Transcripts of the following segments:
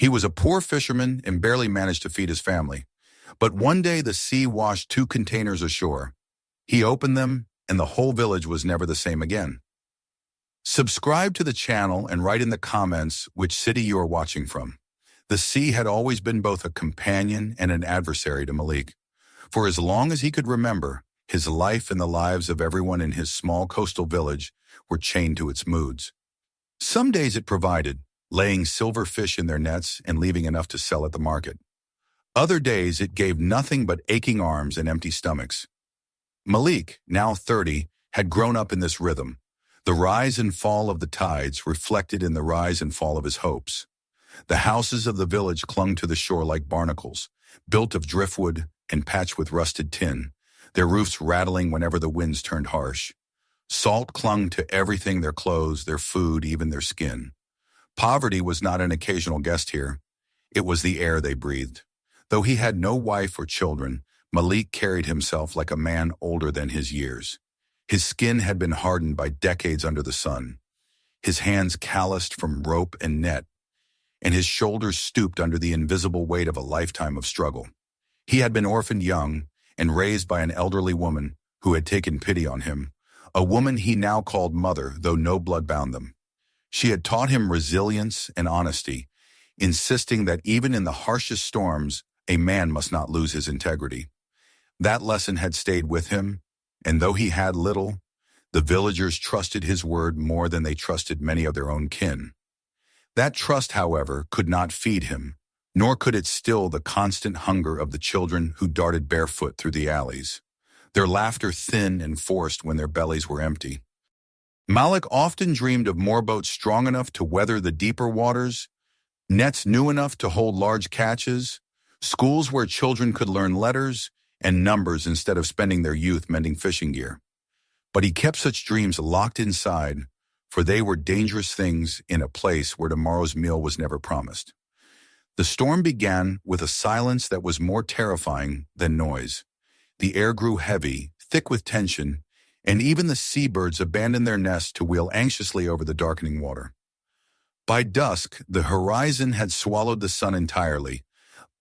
He was a poor fisherman and barely managed to feed his family. But one day the sea washed two containers ashore. He opened them, and the whole village was never the same again. Subscribe to the channel and write in the comments which city you are watching from. The sea had always been both a companion and an adversary to Malik. For as long as he could remember, his life and the lives of everyone in his small coastal village were chained to its moods. Some days it provided, laying silver fish in their nets and leaving enough to sell at the market. Other days it gave nothing but aching arms and empty stomachs. Malik, now 30, had grown up in this rhythm. The rise and fall of the tides reflected in the rise and fall of his hopes. The houses of the village clung to the shore like barnacles, built of driftwood and patched with rusted tin, their roofs rattling whenever the winds turned harsh. Salt clung to everything, their clothes, their food, even their skin. Poverty was not an occasional guest here. It was the air they breathed. Though he had no wife or children, Malik carried himself like a man older than his years. His skin had been hardened by decades under the sun, his hands calloused from rope and net, and his shoulders stooped under the invisible weight of a lifetime of struggle. He had been orphaned young and raised by an elderly woman who had taken pity on him, a woman he now called mother, though no blood bound them. She had taught him resilience and honesty, insisting that even in the harshest storms, a man must not lose his integrity. That lesson had stayed with him, and though he had little, the villagers trusted his word more than they trusted many of their own kin. That trust, however, could not feed him, nor could it still the constant hunger of the children who darted barefoot through the alleys, their laughter thin and forced when their bellies were empty. Malik often dreamed of more boats strong enough to weather the deeper waters, nets new enough to hold large catches, schools where children could learn letters and numbers instead of spending their youth mending fishing gear. But he kept such dreams locked inside, for they were dangerous things in a place where tomorrow's meal was never promised. The storm began with a silence that was more terrifying than noise. The air grew heavy, thick with tension, and even the seabirds abandoned their nests to wheel anxiously over the darkening water. By dusk, the horizon had swallowed the sun entirely,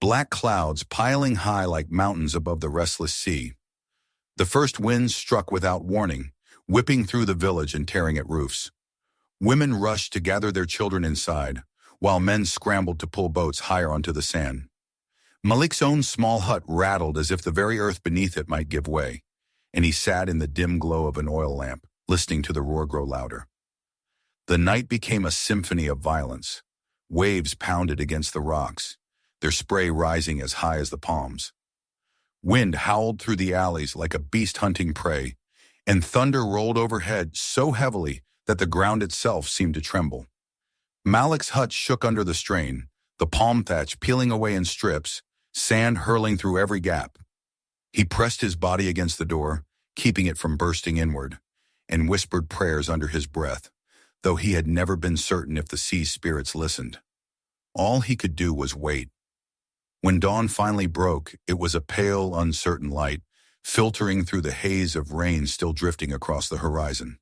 black clouds piling high like mountains above the restless sea. The first winds struck without warning, whipping through the village and tearing at roofs. Women rushed to gather their children inside, while men scrambled to pull boats higher onto the sand. Malik's own small hut rattled as if the very earth beneath it might give way, and he sat in the dim glow of an oil lamp, listening to the roar grow louder. The night became a symphony of violence. Waves pounded against the rocks, their spray rising as high as the palms. Wind howled through the alleys like a beast hunting prey, and thunder rolled overhead so heavily that the ground itself seemed to tremble. Malik's hut shook under the strain, the palm thatch peeling away in strips, sand hurling through every gap. He pressed his body against the door, keeping it from bursting inward, and whispered prayers under his breath, though he had never been certain if the sea spirits listened. All he could do was wait. When dawn finally broke, it was a pale, uncertain light, filtering through the haze of rain still drifting across the horizon.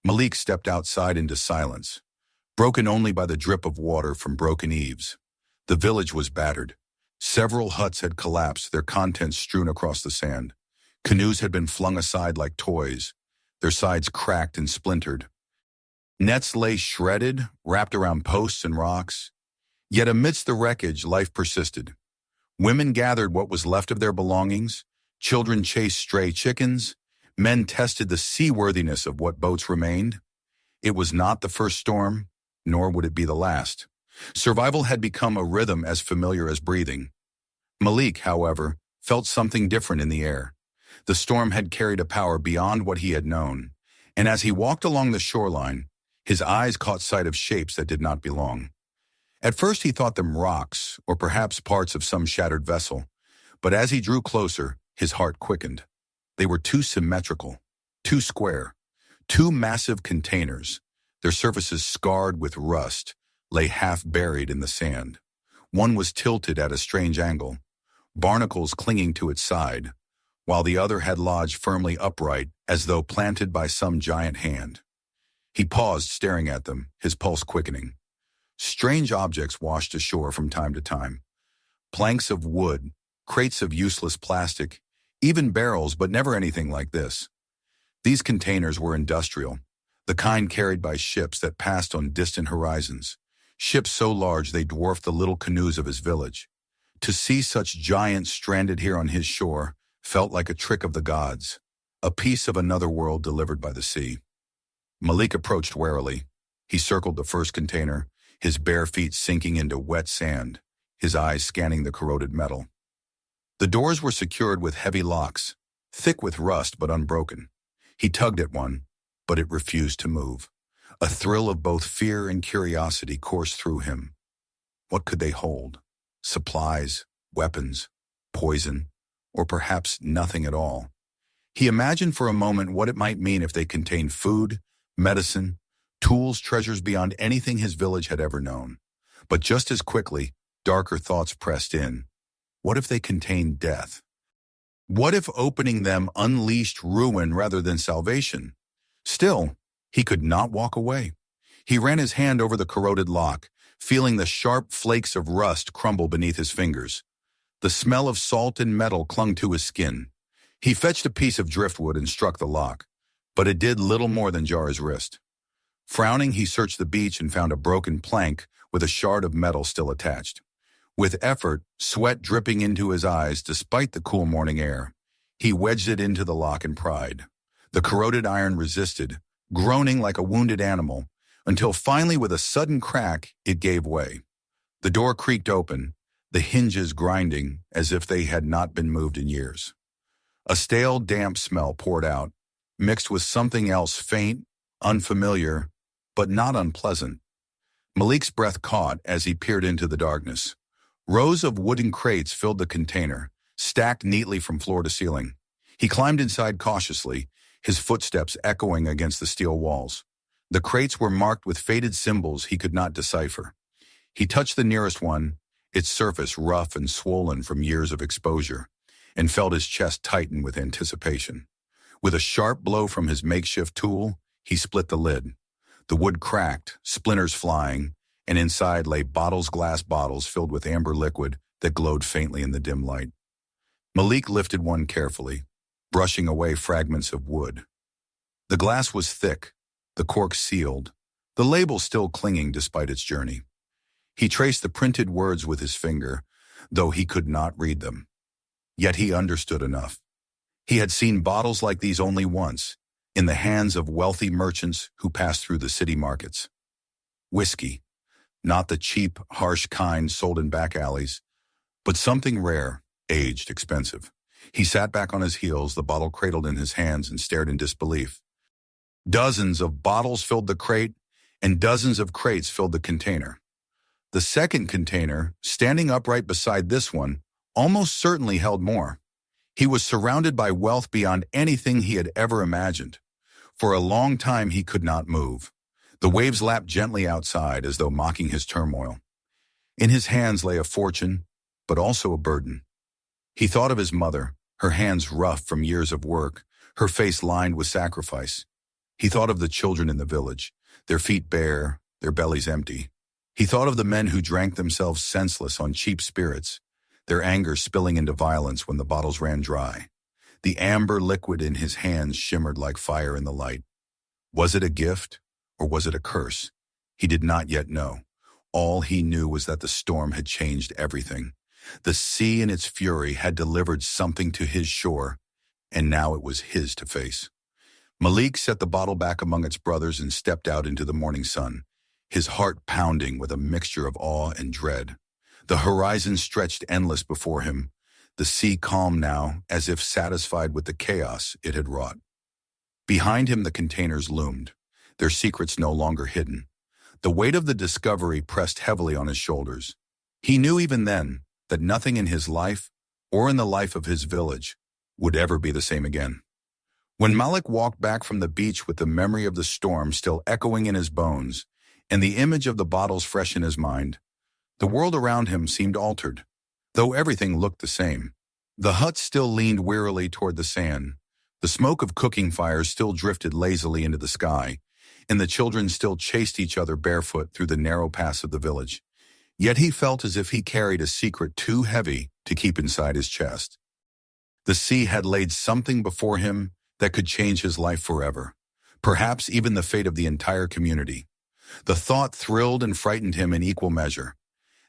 Malik stepped outside into silence, broken only by the drip of water from broken eaves. The village was battered. Several huts had collapsed, their contents strewn across the sand. Canoes had been flung aside like toys, their sides cracked and splintered. Nets lay shredded, wrapped around posts and rocks. Yet amidst the wreckage, life persisted. Women gathered what was left of their belongings, children chased stray chickens, men tested the seaworthiness of what boats remained. It was not the first storm, nor would it be the last. Survival had become a rhythm as familiar as breathing. Malik, however, felt something different in the air. The storm had carried a power beyond what he had known, and as he walked along the shoreline, his eyes caught sight of shapes that did not belong. At first he thought them rocks, or perhaps parts of some shattered vessel, but as he drew closer, his heart quickened. They were too symmetrical, too square, two massive containers, their surfaces scarred with rust, lay half buried in the sand. One was tilted at a strange angle, barnacles clinging to its side, while the other had lodged firmly upright as though planted by some giant hand. He paused, staring at them, his pulse quickening. Strange objects washed ashore from time to time. Planks of wood, crates of useless plastic, even barrels, but never anything like this. These containers were industrial, the kind carried by ships that passed on distant horizons. Ships so large they dwarfed the little canoes of his village. To see such giants stranded here on his shore felt like a trick of the gods, a piece of another world delivered by the sea. Malik approached warily. He circled the first container, his bare feet sinking into wet sand, his eyes scanning the corroded metal. The doors were secured with heavy locks, thick with rust but unbroken. He tugged at one, but it refused to move. A thrill of both fear and curiosity coursed through him. What could they hold? Supplies, weapons, poison, or perhaps nothing at all. He imagined for a moment what it might mean if they contained food, medicine, tools, treasures beyond anything his village had ever known. But just as quickly, darker thoughts pressed in. What if they contained death? What if opening them unleashed ruin rather than salvation? Still, he could not walk away. He ran his hand over the corroded lock, feeling the sharp flakes of rust crumble beneath his fingers. The smell of salt and metal clung to his skin. He fetched a piece of driftwood and struck the lock, but it did little more than jar his wrist. Frowning, he searched the beach and found a broken plank with a shard of metal still attached. With effort, sweat dripping into his eyes despite the cool morning air, he wedged it into the lock and pried. The corroded iron resisted, groaning like a wounded animal, until finally with a sudden crack, it gave way. The door creaked open, the hinges grinding as if they had not been moved in years. A stale, damp smell poured out, mixed with something else faint, unfamiliar, but not unpleasant. Malik's breath caught as he peered into the darkness. Rows of wooden crates filled the container, stacked neatly from floor to ceiling. He climbed inside cautiously, his footsteps echoing against the steel walls. The crates were marked with faded symbols he could not decipher. He touched the nearest one, its surface rough and swollen from years of exposure, and felt his chest tighten with anticipation. With a sharp blow from his makeshift tool, he split the lid. The wood cracked, splinters flying, and inside lay glass bottles filled with amber liquid that glowed faintly in the dim light. Malik lifted one carefully, brushing away fragments of wood. The glass was thick, the cork sealed, the label still clinging despite its journey. He traced the printed words with his finger, though he could not read them. Yet he understood enough. He had seen bottles like these only once, in the hands of wealthy merchants who passed through the city markets. Whiskey, not the cheap, harsh kind sold in back alleys, but something rare, aged, expensive. He sat back on his heels, the bottle cradled in his hands, and stared in disbelief. Dozens of bottles filled the crate, and dozens of crates filled the container. The second container, standing upright beside this one, almost certainly held more. He was surrounded by wealth beyond anything he had ever imagined. For a long time he could not move. The waves lapped gently outside as though mocking his turmoil. In his hands lay a fortune, but also a burden. He thought of his mother, her hands rough from years of work, her face lined with sacrifice. He thought of the children in the village, their feet bare, their bellies empty. He thought of the men who drank themselves senseless on cheap spirits, their anger spilling into violence when the bottles ran dry. The amber liquid in his hands shimmered like fire in the light. Was it a gift, or was it a curse? He did not yet know. All he knew was that the storm had changed everything. The sea in its fury had delivered something to his shore, and now it was his to face. Malik set the bottle back among its brothers and stepped out into the morning sun, his heart pounding with a mixture of awe and dread. The horizon stretched endless before him, the sea calm now, as if satisfied with the chaos it had wrought. Behind him the containers loomed, their secrets no longer hidden. The weight of the discovery pressed heavily on his shoulders. He knew even then that nothing in his life, or in the life of his village, would ever be the same again. When Malik walked back from the beach with the memory of the storm still echoing in his bones, and the image of the bottles fresh in his mind, the world around him seemed altered, though everything looked the same. The hut still leaned wearily toward the sand, the smoke of cooking fires still drifted lazily into the sky, and the children still chased each other barefoot through the narrow paths of the village. Yet he felt as if he carried a secret too heavy to keep inside his chest. The sea had laid something before him that could change his life forever, perhaps even the fate of the entire community. The thought thrilled and frightened him in equal measure.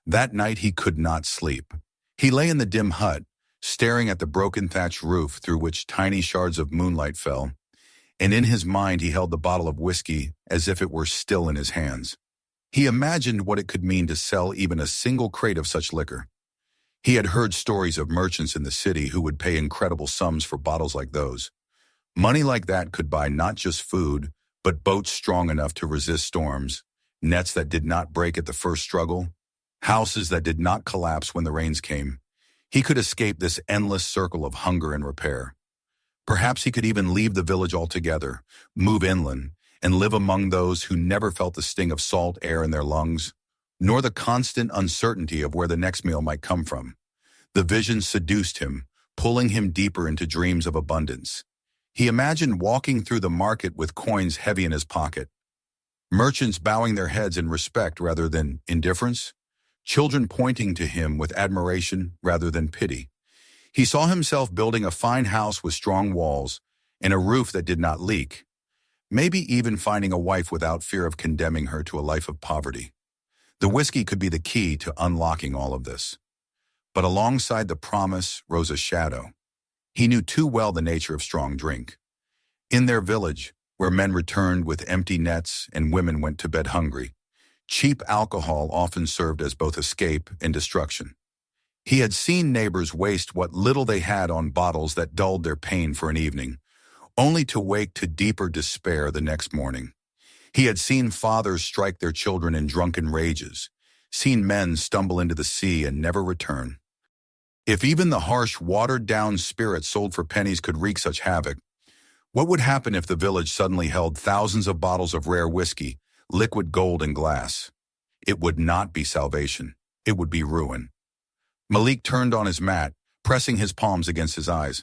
That night he could not sleep. He lay in the dim hut, staring at the broken thatched roof through which tiny shards of moonlight fell, and in his mind he held the bottle of whiskey as if it were still in his hands. He imagined what it could mean to sell even a single crate of such liquor. He had heard stories of merchants in the city who would pay incredible sums for bottles like those. Money like that could buy not just food, but boats strong enough to resist storms, nets that did not break at the first struggle, houses that did not collapse when the rains came. He could escape this endless circle of hunger and repair. Perhaps he could even leave the village altogether, move inland, and live among those who never felt the sting of salt air in their lungs, nor the constant uncertainty of where the next meal might come from. The vision seduced him, pulling him deeper into dreams of abundance. He imagined walking through the market with coins heavy in his pocket, merchants bowing their heads in respect rather than indifference, children pointing to him with admiration rather than pity. He saw himself building a fine house with strong walls and a roof that did not leak, maybe even finding a wife without fear of condemning her to a life of poverty. The whiskey could be the key to unlocking all of this. But alongside the promise rose a shadow. He knew too well the nature of strong drink. In their village, where men returned with empty nets and women went to bed hungry, cheap alcohol often served as both escape and destruction. He had seen neighbors waste what little they had on bottles that dulled their pain for an evening, only to wake to deeper despair the next morning. He had seen fathers strike their children in drunken rages, seen men stumble into the sea and never return. If even the harsh, watered-down spirits sold for pennies could wreak such havoc, what would happen if the village suddenly held thousands of bottles of rare whiskey, liquid gold and glass? It would not be salvation. It would be ruin. Malik turned on his mat, pressing his palms against his eyes.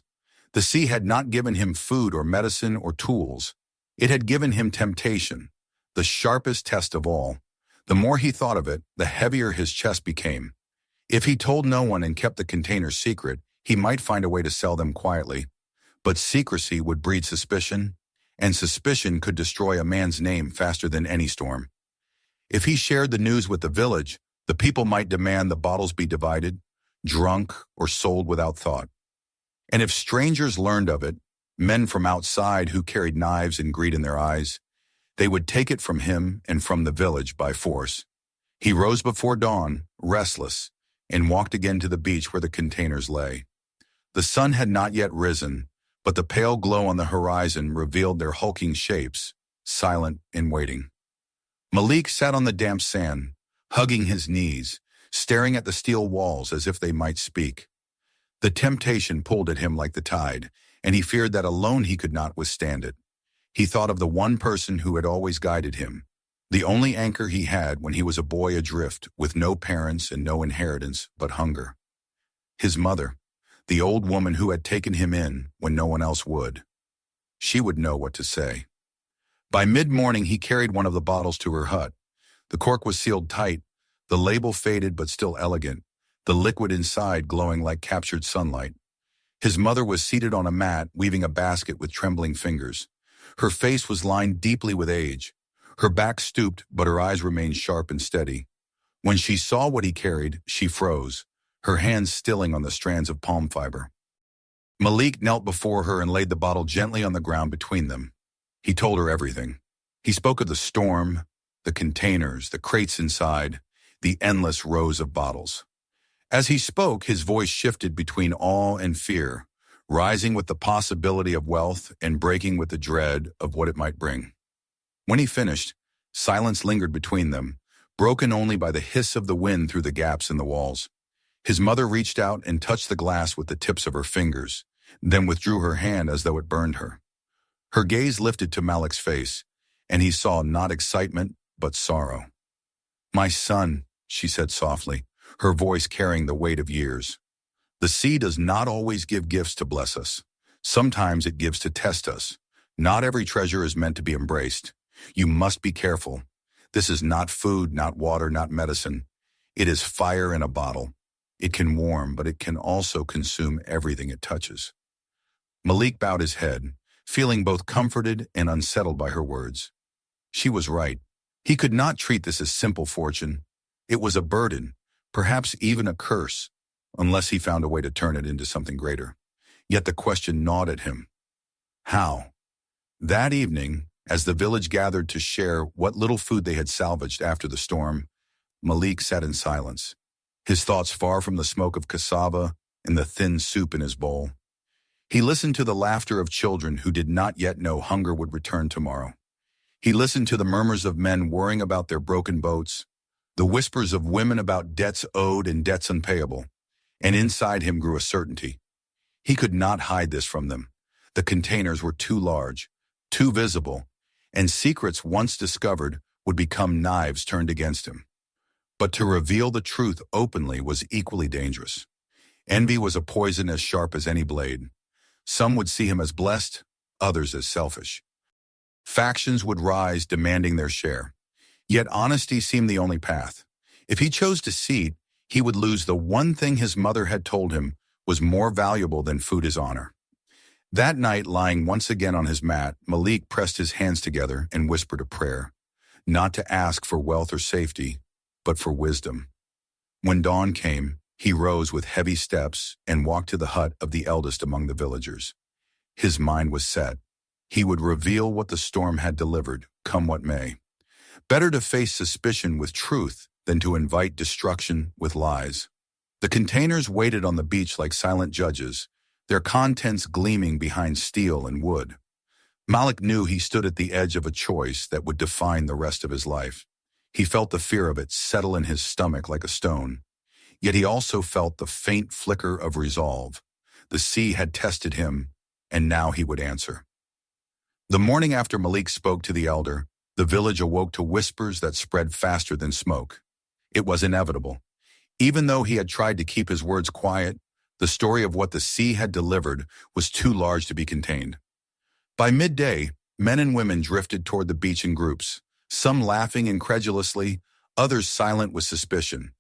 The sea had not given him food or medicine or tools. It had given him temptation, the sharpest test of all. The more he thought of it, the heavier his chest became. If he told no one and kept the containers secret, he might find a way to sell them quietly. But secrecy would breed suspicion, and suspicion could destroy a man's name faster than any storm. If he shared the news with the village, the people might demand the bottles be divided, drunk, or sold without thought. And if strangers learned of it, men from outside who carried knives and greed in their eyes, they would take it from him and from the village by force. He rose before dawn, restless, and walked again to the beach where the containers lay. The sun had not yet risen, but the pale glow on the horizon revealed their hulking shapes, silent and waiting. Malik sat on the damp sand, hugging his knees, staring at the steel walls as if they might speak. The temptation pulled at him like the tide, and he feared that alone he could not withstand it. He thought of the one person who had always guided him, the only anchor he had when he was a boy adrift with no parents and no inheritance but hunger. His mother, the old woman who had taken him in when no one else would. She would know what to say. By mid-morning he carried one of the bottles to her hut. The cork was sealed tight, the label faded but still elegant, the liquid inside glowing like captured sunlight. His mother was seated on a mat, weaving a basket with trembling fingers. Her face was lined deeply with age. Her back stooped, but her eyes remained sharp and steady. When she saw what he carried, she froze, her hands stilling on the strands of palm fiber. Malik knelt before her and laid the bottle gently on the ground between them. He told her everything. He spoke of the storm, the containers, the crates inside, the endless rows of bottles. As he spoke, his voice shifted between awe and fear, rising with the possibility of wealth and breaking with the dread of what it might bring. When he finished, silence lingered between them, broken only by the hiss of the wind through the gaps in the walls. His mother reached out and touched the glass with the tips of her fingers, then withdrew her hand as though it burned her. Her gaze lifted to Malik's face, and he saw not excitement, but sorrow. "My son," she said softly, her voice carrying the weight of years. "The sea does not always give gifts to bless us. Sometimes it gives to test us. Not every treasure is meant to be embraced. "You must be careful. This is not food, not water, not medicine. It is fire in a bottle. It can warm, but it can also consume everything it touches." Malik bowed his head, feeling both comforted and unsettled by her words. She was right. He could not treat this as simple fortune. It was a burden, perhaps even a curse, unless he found a way to turn it into something greater. Yet the question gnawed at him. How? That evening, as the village gathered to share what little food they had salvaged after the storm, Malik sat in silence, his thoughts far from the smoke of cassava and the thin soup in his bowl. He listened to the laughter of children who did not yet know hunger would return tomorrow. He listened to the murmurs of men worrying about their broken boats, the whispers of women about debts owed and debts unpayable, and inside him grew a certainty. He could not hide this from them. The containers were too large, too visible, and secrets once discovered would become knives turned against him. But to reveal the truth openly was equally dangerous. Envy was a poison as sharp as any blade. Some would see him as blessed, others as selfish. Factions would rise, demanding their share. Yet honesty seemed the only path. If he chose deceit, he would lose the one thing his mother had told him was more valuable than food is honor. That night, lying once again on his mat, Malik pressed his hands together and whispered a prayer, not to ask for wealth or safety, but for wisdom. When dawn came, he rose with heavy steps and walked to the hut of the eldest among the villagers. His mind was set. He would reveal what the storm had delivered, come what may. Better to face suspicion with truth than to invite destruction with lies. The containers waited on the beach like silent judges, their contents gleaming behind steel and wood. Malik knew he stood at the edge of a choice that would define the rest of his life. He felt the fear of it settle in his stomach like a stone. Yet he also felt the faint flicker of resolve. The sea had tested him, and now he would answer. The morning after Malik spoke to the elder, the village awoke to whispers that spread faster than smoke. It was inevitable. Even though he had tried to keep his words quiet, the story of what the sea had delivered was too large to be contained. By midday, men and women drifted toward the beach in groups, some laughing incredulously, others silent with suspicion.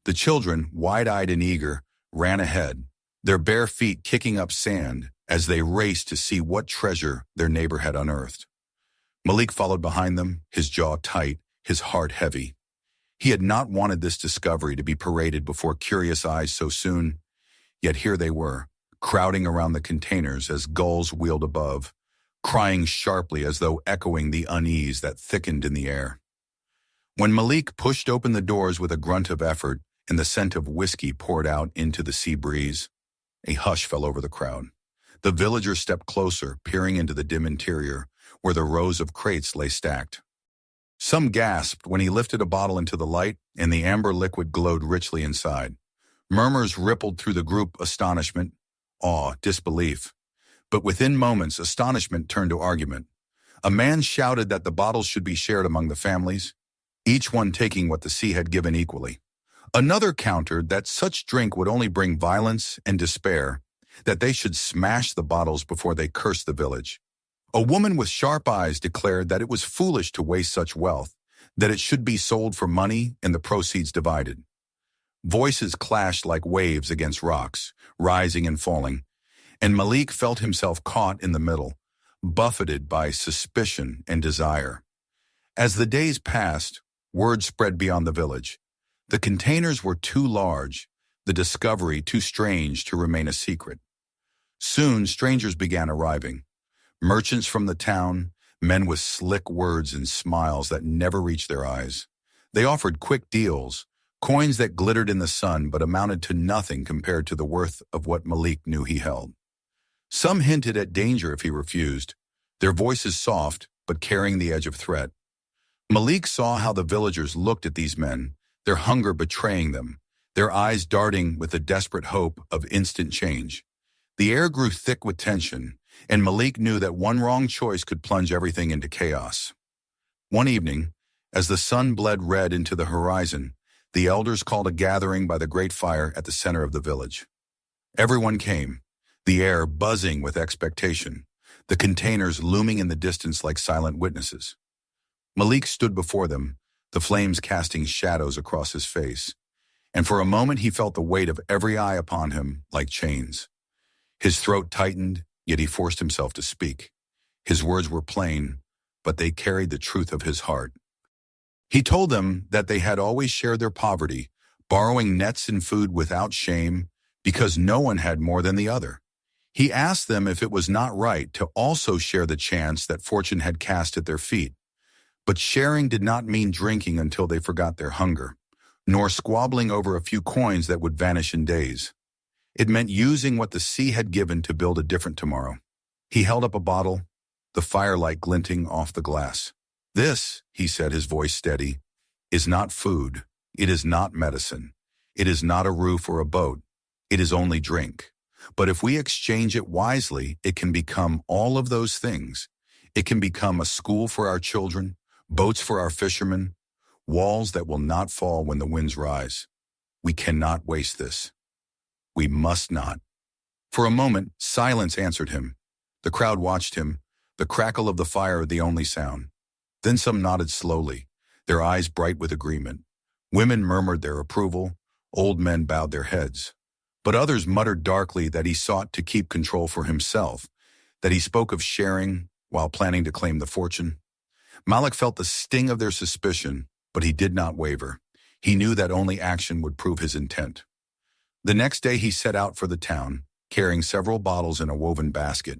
The children, wide-eyed and eager, ran ahead, their bare feet kicking up sand as they raced to see what treasure their neighbor had unearthed. Malik followed behind them, his jaw tight, his heart heavy. He had not wanted this discovery to be paraded before curious eyes so soon, yet here they were, crowding around the containers as gulls wheeled above, crying sharply as though echoing the unease that thickened in the air. When Malik pushed open the doors with a grunt of effort and the scent of whiskey poured out into the sea breeze, a hush fell over the crowd. The villagers stepped closer, peering into the dim interior, where the rows of crates lay stacked. Some gasped when he lifted a bottle into the light, and the amber liquid glowed richly inside. Murmurs rippled through the group, astonishment, awe, disbelief. But within moments, astonishment turned to argument. A man shouted that the bottles should be shared among the families, each one taking what the sea had given equally. Another countered that such drink would only bring violence and despair, that they should smash the bottles before they cursed the village. A woman with sharp eyes declared that it was foolish to waste such wealth, that it should be sold for money and the proceeds divided. Voices clashed like waves against rocks, rising and falling, and Malik felt himself caught in the middle, buffeted by suspicion and desire. As the days passed, word spread beyond the village. The containers were too large, the discovery too strange to remain a secret. Soon, strangers began arriving. Merchants from the town, men with slick words and smiles that never reached their eyes. They offered quick deals, coins that glittered in the sun but amounted to nothing compared to the worth of what Malik knew he held. Some hinted at danger if he refused, their voices soft but carrying the edge of threat. Malik saw how the villagers looked at these men, their hunger betraying them, their eyes darting with the desperate hope of instant change. The air grew thick with tension, and Malik knew that one wrong choice could plunge everything into chaos. One evening, as the sun bled red into the horizon, the elders called a gathering by the great fire at the center of the village. Everyone came, the air buzzing with expectation, the containers looming in the distance like silent witnesses. Malik stood before them, the flames casting shadows across his face, and for a moment he felt the weight of every eye upon him like chains. His throat tightened, yet he forced himself to speak. His words were plain, but they carried the truth of his heart. He told them that they had always shared their poverty, borrowing nets and food without shame, because no one had more than the other. He asked them if it was not right to also share the chance that fortune had cast at their feet. But sharing did not mean drinking until they forgot their hunger, nor squabbling over a few coins that would vanish in days. It meant using what the sea had given to build a different tomorrow. He held up a bottle, the firelight glinting off the glass. "This," he said, his voice steady, "is not food. It is not medicine. It is not a roof or a boat. It is only drink. But if we exchange it wisely, it can become all of those things. It can become a school for our children, boats for our fishermen, walls that will not fall when the winds rise. We cannot waste this. We must not." For a moment, silence answered him. The crowd watched him, the crackle of the fire the only sound. Then some nodded slowly, their eyes bright with agreement. Women murmured their approval, old men bowed their heads. But others muttered darkly that he sought to keep control for himself, that he spoke of sharing while planning to claim the fortune. Malik felt the sting of their suspicion, but he did not waver. He knew that only action would prove his intent. The next day he set out for the town, carrying several bottles in a woven basket.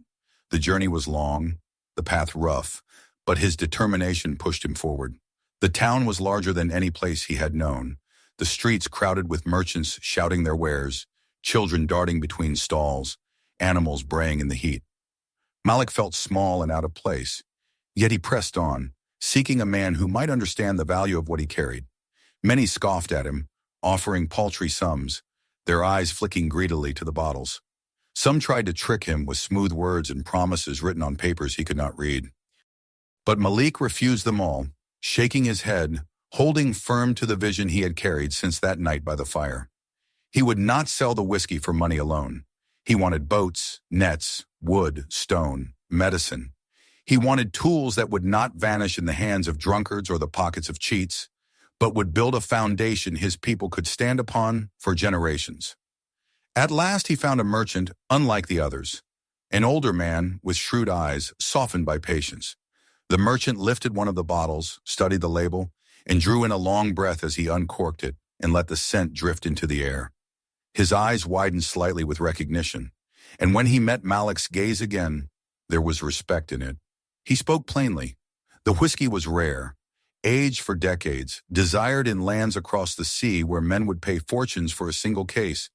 The journey was long, the path rough, but his determination pushed him forward. The town was larger than any place he had known, the streets crowded with merchants shouting their wares, children darting between stalls, animals braying in the heat. Malik felt small and out of place, yet he pressed on, seeking a man who might understand the value of what he carried. Many scoffed at him, offering paltry sums, their eyes flicking greedily to the bottles. Some tried to trick him with smooth words and promises written on papers he could not read. But Malik refused them all, shaking his head, holding firm to the vision he had carried since that night by the fire. He would not sell the whiskey for money alone. He wanted boats, nets, wood, stone, medicine. He wanted tools that would not vanish in the hands of drunkards or the pockets of cheats, but would build a foundation his people could stand upon for generations. At last he found a merchant unlike the others, an older man with shrewd eyes softened by patience. The merchant lifted one of the bottles, studied the label, and drew in a long breath as he uncorked it and let the scent drift into the air. His eyes widened slightly with recognition, and when he met Malik's gaze again, there was respect in it. He spoke plainly. The whiskey was rare, aged for decades, desired in lands across the sea where men would pay fortunes for a single case.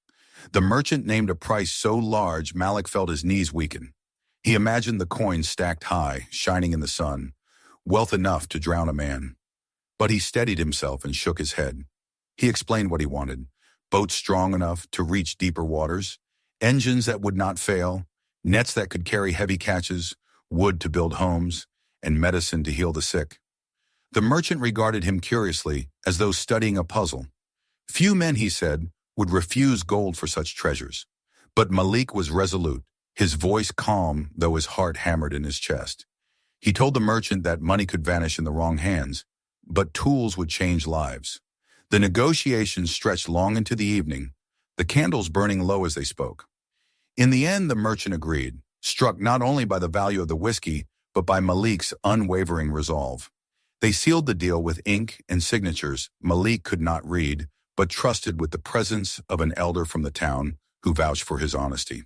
The merchant named a price so large Malik felt his knees weaken. He imagined the coins stacked high, shining in the sun, wealth enough to drown a man. But he steadied himself and shook his head. He explained what he wanted: boats strong enough to reach deeper waters, engines that would not fail, nets that could carry heavy catches, wood to build homes, and medicine to heal the sick. The merchant regarded him curiously, as though studying a puzzle. Few men, he said, would refuse gold for such treasures. But Malik was resolute, his voice calm, though his heart hammered in his chest. He told the merchant that money could vanish in the wrong hands, but tools would change lives. The negotiations stretched long into the evening, the candles burning low as they spoke. In the end, the merchant agreed, struck not only by the value of the whiskey, but by Malik's unwavering resolve. They sealed the deal with ink and signatures Malik could not read, but trusted with the presence of an elder from the town who vouched for his honesty.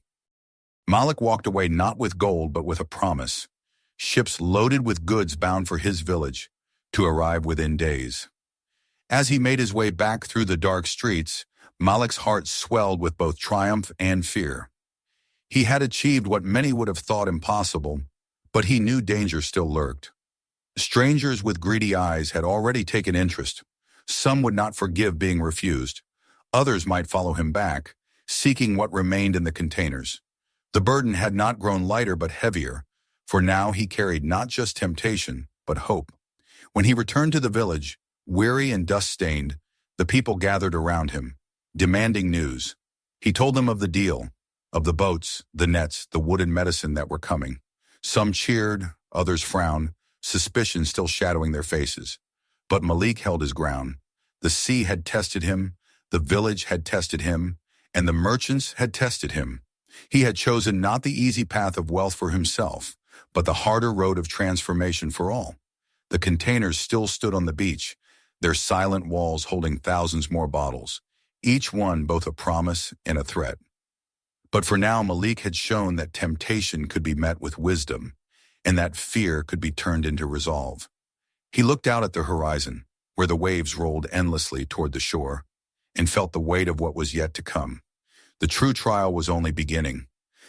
Malik walked away not with gold, but with a promise: ships loaded with goods bound for his village, to arrive within days. As he made his way back through the dark streets, Malik's heart swelled with both triumph and fear. He had achieved what many would have thought impossible, but he knew danger still lurked. Strangers with greedy eyes had already taken interest. Some would not forgive being refused. Others might follow him back, seeking what remained in the containers. The burden had not grown lighter but heavier, for now he carried not just temptation, but hope. When he returned to the village, weary and dust-stained, the people gathered around him, demanding news. He told them of the deal, of the boats, the nets, the wood and medicine that were coming. Some cheered, others frowned, suspicion still shadowing their faces. But Malik held his ground. The sea had tested him, the village had tested him, and the merchants had tested him. He had chosen not the easy path of wealth for himself, but the harder road of transformation for all. The containers still stood on the beach, their silent walls holding thousands more bottles, each one both a promise and a threat. But for now, Malik had shown that temptation could be met with wisdom, and that fear could be turned into resolve. He looked out at the horizon, where the waves rolled endlessly toward the shore, and felt the weight of what was yet to come. The true trial was only beginning.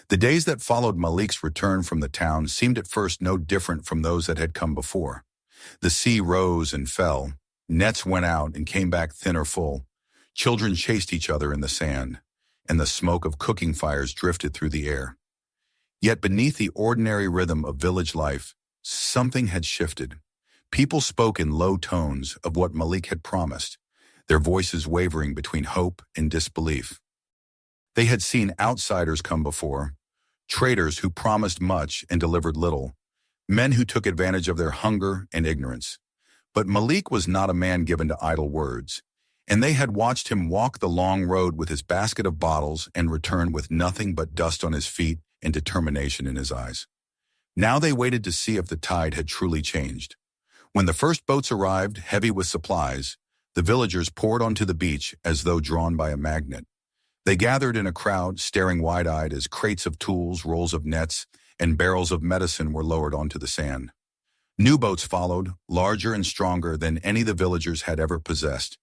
The days that followed Malik's return from the town seemed at first no different from those that had come before. The sea rose and fell, nets went out and came back thin or full, children chased each other in the sand, and the smoke of cooking fires drifted through the air. Yet beneath the ordinary rhythm of village life, something had shifted. People spoke in low tones of what Malik had promised, their voices wavering between hope and disbelief. They had seen outsiders come before, traitors who promised much and delivered little, men who took advantage of their hunger and ignorance. But Malik was not a man given to idle words, and they had watched him walk the long road with his basket of bottles and return with nothing but dust on his feet and determination in his eyes. Now they waited to see if the tide had truly changed. When the first boats arrived, heavy with supplies, the villagers poured onto the beach as though drawn by a magnet. They gathered in a crowd, staring wide-eyed as crates of tools, rolls of nets, and barrels of medicine were lowered onto the sand. New boats followed, larger and stronger than any the villagers had ever possessed,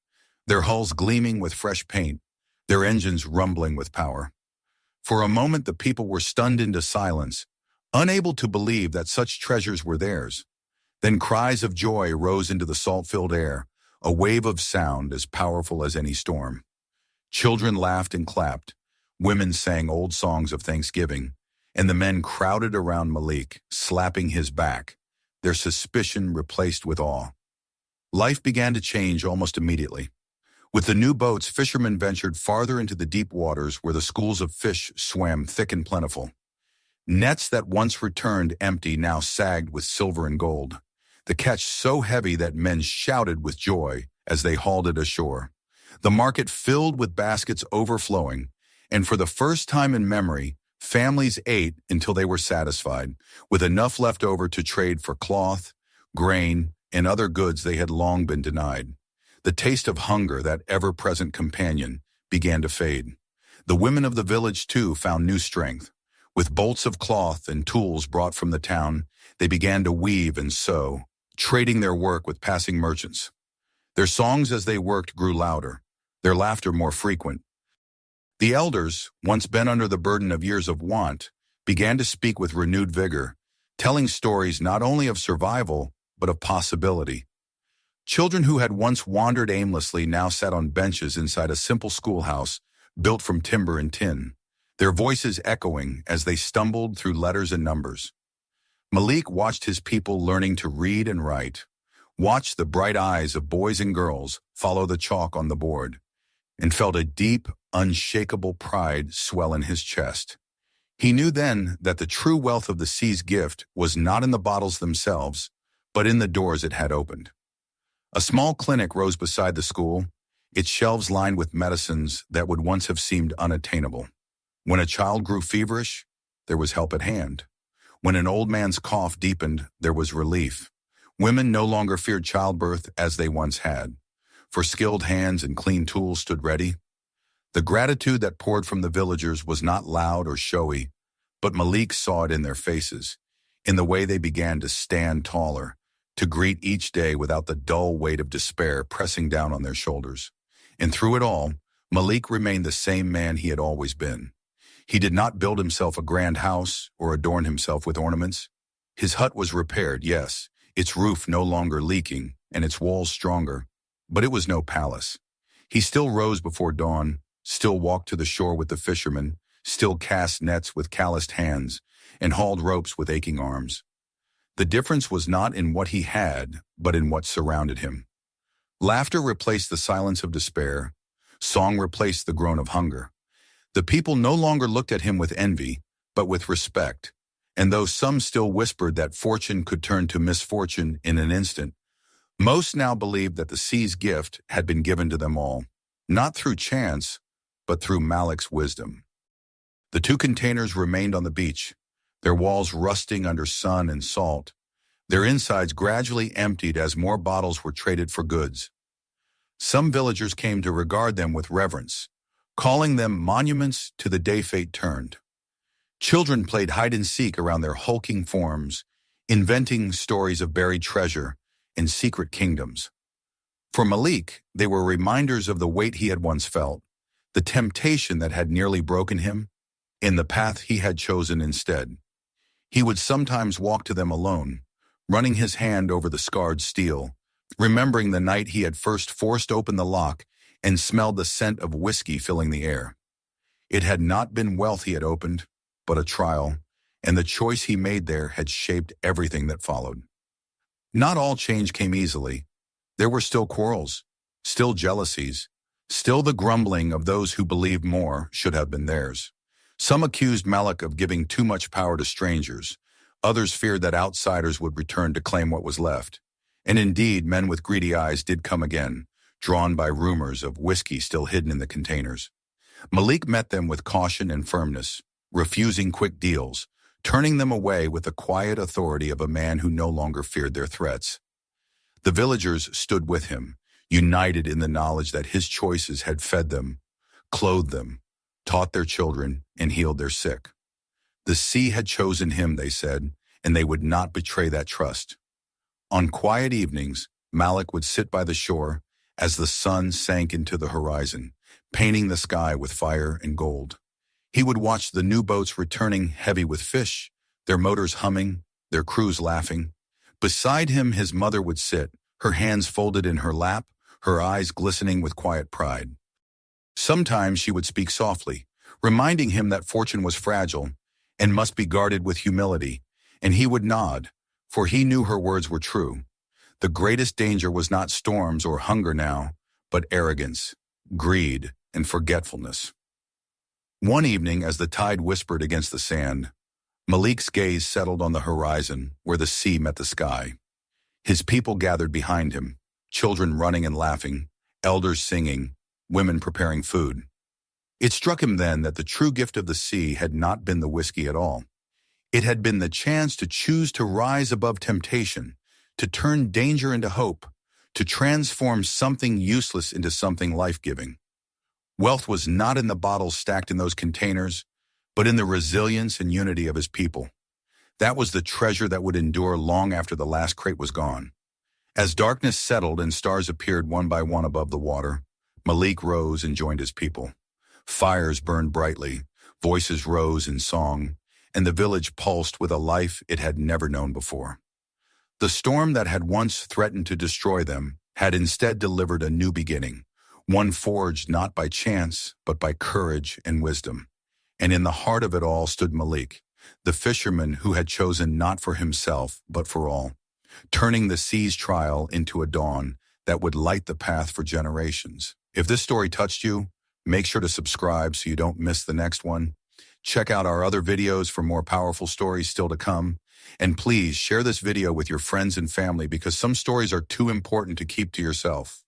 their hulls gleaming with fresh paint, their engines rumbling with power. For a moment the people were stunned into silence, unable to believe that such treasures were theirs. Then cries of joy rose into the salt-filled air, a wave of sound as powerful as any storm. Children laughed and clapped, women sang old songs of thanksgiving, and the men crowded around Malik, slapping his back, their suspicion replaced with awe. Life began to change almost immediately. With the new boats, fishermen ventured farther into the deep waters where the schools of fish swam thick and plentiful. Nets that once returned empty now sagged with silver and gold, the catch so heavy that men shouted with joy as they hauled it ashore. The market filled with baskets overflowing, and for the first time in memory, families ate until they were satisfied, with enough left over to trade for cloth, grain, and other goods they had long been denied. The taste of hunger, that ever-present companion, began to fade. The women of the village, too, found new strength. With bolts of cloth and tools brought from the town, they began to weave and sew, trading their work with passing merchants. Their songs as they worked grew louder, their laughter more frequent. The elders, once bent under the burden of years of want, began to speak with renewed vigor, telling stories not only of survival, but of possibility. Children who had once wandered aimlessly now sat on benches inside a simple schoolhouse built from timber and tin, their voices echoing as they stumbled through letters and numbers. Malik watched his people learning to read and write, watched the bright eyes of boys and girls follow the chalk on the board, and felt a deep, unshakable pride swell in his chest. He knew then that the true wealth of the sea's gift was not in the bottles themselves, but in the doors it had opened. A small clinic rose beside the school, its shelves lined with medicines that would once have seemed unattainable. When a child grew feverish, there was help at hand. When an old man's cough deepened, there was relief. Women no longer feared childbirth as they once had, for skilled hands and clean tools stood ready. The gratitude that poured from the villagers was not loud or showy, but Malik saw it in their faces, in the way they began to stand taller, to greet each day without the dull weight of despair pressing down on their shoulders. And through it all, Malik remained the same man he had always been. He did not build himself a grand house or adorn himself with ornaments. His hut was repaired, yes, its roof no longer leaking and its walls stronger, but it was no palace. He still rose before dawn, still walked to the shore with the fishermen, still cast nets with calloused hands, and hauled ropes with aching arms. The difference was not in what he had, but in what surrounded him. Laughter replaced the silence of despair. Song replaced the groan of hunger. The people no longer looked at him with envy, but with respect, And though some still whispered that fortune could turn to misfortune in an instant, most now believed that the sea's gift had been given to them all, not through chance, but through Malik's wisdom. The two containers remained on the beach, their walls rusting under sun and salt, their insides gradually emptied as more bottles were traded for goods. Some villagers came to regard them with reverence, calling them monuments to the day fate turned. Children played hide-and-seek around their hulking forms, inventing stories of buried treasure and secret kingdoms. For Malik, they were reminders of the weight he had once felt, the temptation that had nearly broken him, in the path he had chosen instead. He would sometimes walk to them alone, running his hand over the scarred steel, remembering the night he had first forced open the lock and smelled the scent of whiskey filling the air. It had not been wealth he had opened, but a trial, and the choice he made there had shaped everything that followed. Not all change came easily. There were still quarrels, still jealousies, still the grumbling of those who believed more should have been theirs. Some accused Malik of giving too much power to strangers. Others feared that outsiders would return to claim what was left. And indeed, men with greedy eyes did come again, drawn by rumors of whiskey still hidden in the containers. Malik met them with caution and firmness, refusing quick deals, turning them away with the quiet authority of a man who no longer feared their threats. The villagers stood with him, united in the knowledge that his choices had fed them, clothed them, taught their children, and healed their sick. The sea had chosen him, they said, and they would not betray that trust. On quiet evenings, Malik would sit by the shore as the sun sank into the horizon, painting the sky with fire and gold. He would watch the new boats returning heavy with fish, their motors humming, their crews laughing. Beside him, his mother would sit, her hands folded in her lap, her eyes glistening with quiet pride. Sometimes she would speak softly, reminding him that fortune was fragile and must be guarded with humility, and he would nod, for he knew her words were true. The greatest danger was not storms or hunger now, but arrogance, greed, and forgetfulness. One evening, as the tide whispered against the sand, Malik's gaze settled on the horizon where the sea met the sky. His people gathered behind him, children running and laughing, elders singing, women preparing food. It struck him then that the true gift of the sea had not been the whiskey at all. It had been the chance to choose to rise above temptation, to turn danger into hope, to transform something useless into something life-giving. Wealth was not in the bottles stacked in those containers, but in the resilience and unity of his people. That was the treasure that would endure long after the last crate was gone. As darkness settled and stars appeared one by one above the water, Malik rose and joined his people. Fires burned brightly, voices rose in song, and the village pulsed with a life it had never known before. The storm that had once threatened to destroy them had instead delivered a new beginning, one forged not by chance, but by courage and wisdom. And in the heart of it all stood Malik, the fisherman who had chosen not for himself, but for all, turning the sea's trial into a dawn that would light the path for generations. If this story touched you, make sure to subscribe so you don't miss the next one. Check out our other videos for more powerful stories still to come. And please share this video with your friends and family because some stories are too important to keep to yourself.